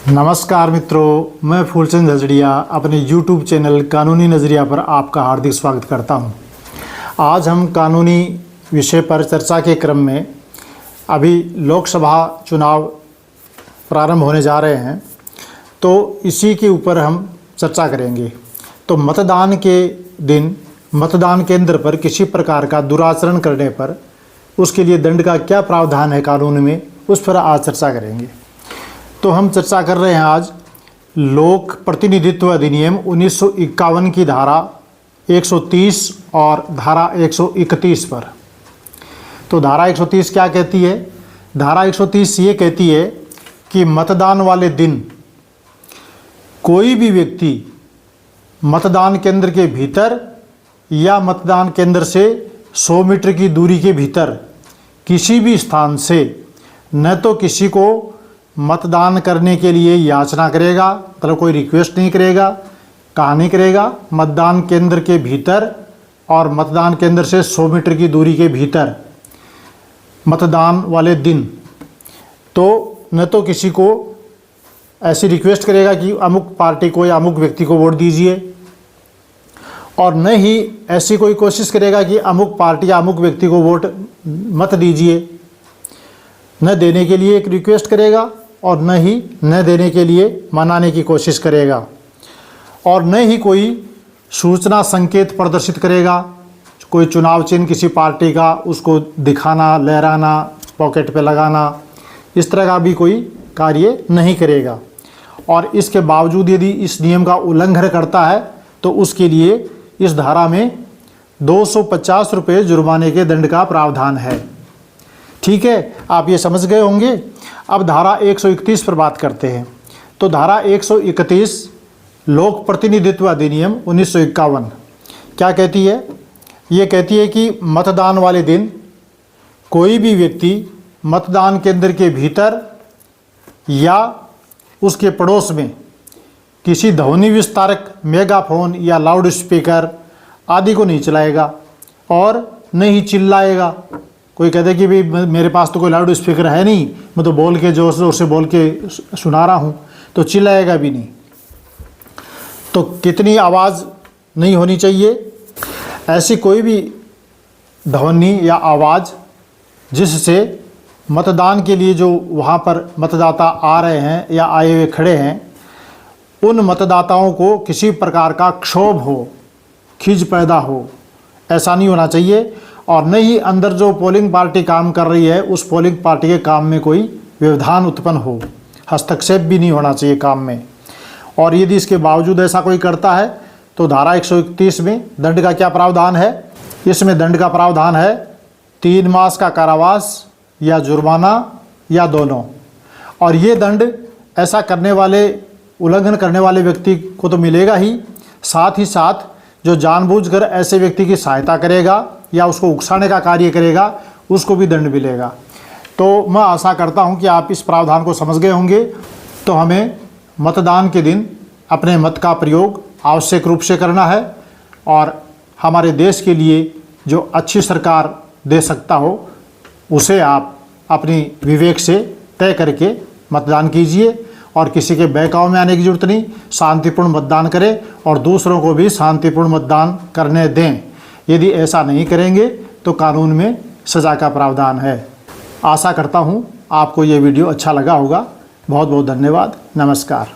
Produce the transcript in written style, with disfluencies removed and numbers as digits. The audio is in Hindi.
नमस्कार मित्रों, मैं फूलचंद हजड़िया अपने YouTube चैनल कानूनी नज़रिया पर आपका हार्दिक स्वागत करता हूं। आज हम कानूनी विषय पर चर्चा के क्रम में अभी लोकसभा चुनाव प्रारंभ होने जा रहे हैं, तो इसी के ऊपर हम चर्चा करेंगे। तो मतदान के दिन मतदान केंद्र पर किसी प्रकार का दुराचरण करने पर उसके लिए दंड का क्या प्रावधान है कानून में, उस पर आज चर्चा करेंगे। तो हम चर्चा कर रहे हैं आज लोक प्रतिनिधित्व अधिनियम 1951 की धारा 130 और धारा 131 पर। तो धारा 130 क्या कहती है? धारा 130 ये कहती है कि मतदान वाले दिन कोई भी व्यक्ति मतदान केंद्र के भीतर या मतदान केंद्र से 100 मीटर की दूरी के भीतर किसी भी स्थान से न तो किसी को मतदान करने के लिए याचना करेगा, मतलब कोई रिक्वेस्ट नहीं करेगा, कहा नहीं करेगा। मतदान केंद्र के भीतर और मतदान केंद्र से 100 मीटर की दूरी के भीतर मतदान वाले दिन तो न तो किसी को ऐसी रिक्वेस्ट करेगा कि अमुक पार्टी को या अमुक व्यक्ति को वोट दीजिए, और न ही ऐसी कोई कोशिश करेगा कि अमुक पार्टी या अमुक व्यक्ति को वोट मत दीजिए। न देने के लिए एक रिक्वेस्ट करेगा और न ही न देने के लिए मनाने की कोशिश करेगा, और न ही कोई सूचना संकेत प्रदर्शित करेगा। कोई चुनाव चिन्ह किसी पार्टी का उसको दिखाना, लहराना, पॉकेट पे लगाना, इस तरह का भी कोई कार्य नहीं करेगा। और इसके बावजूद यदि इस नियम का उल्लंघन करता है तो उसके लिए इस धारा में 250 रुपये जुर्माने के दंड का प्रावधान है। ठीक है, आप ये समझ गए होंगे। अब धारा 131 पर बात करते हैं। तो धारा 131 लोक प्रतिनिधित्व अधिनियम 1951 क्या कहती है? ये कहती है कि मतदान वाले दिन कोई भी व्यक्ति मतदान केंद्र के भीतर या उसके पड़ोस में किसी ध्वनि विस्तारक, मेगाफोन या लाउड स्पीकर आदि को नहीं चलाएगा और न ही चिल्लाएगा। कोई कहते कि भाई मेरे पास तो कोई लाउड स्पीकर है नहीं, मैं तो बोल के जोर जोर से बोल के सुना रहा हूँ, तो चिल्लाएगा भी नहीं। तो कितनी आवाज़ नहीं होनी चाहिए? ऐसी कोई भी ध्वनि या आवाज़ जिससे मतदान के लिए जो वहाँ पर मतदाता आ रहे हैं या आए हुए खड़े हैं, उन मतदाताओं को किसी प्रकार का क्षोभ हो, खिज पैदा हो, ऐसा नहीं होना चाहिए। और न ही अंदर जो पोलिंग पार्टी काम कर रही है उस पोलिंग पार्टी के काम में कोई व्यवधान उत्पन्न हो, हस्तक्षेप भी नहीं होना चाहिए काम में। और यदि इसके बावजूद ऐसा कोई करता है तो धारा 131 में दंड का क्या प्रावधान है? इसमें दंड का प्रावधान है 3 मास का कारावास या जुर्माना या दोनों। और ये दंड ऐसा करने वाले, उल्लंघन करने वाले व्यक्ति को तो मिलेगा ही, साथ ही साथ जो जानबूझकर ऐसे व्यक्ति की सहायता करेगा या उसको उकसाने का कार्य करेगा उसको भी दंड मिलेगा। तो मैं आशा करता हूं कि आप इस प्रावधान को समझ गए होंगे। तो हमें मतदान के दिन अपने मत का प्रयोग आवश्यक रूप से करना है, और हमारे देश के लिए जो अच्छी सरकार दे सकता हो उसे आप अपनी विवेक से तय करके मतदान कीजिए, और किसी के बहकाव में आने की जरूरत नहीं। शांतिपूर्ण मतदान करें और दूसरों को भी शांतिपूर्ण मतदान करने दें। यदि ऐसा नहीं करेंगे तो कानून में सज़ा का प्रावधान है। आशा करता हूँ आपको ये वीडियो अच्छा लगा होगा। बहुत बहुत धन्यवाद। नमस्कार।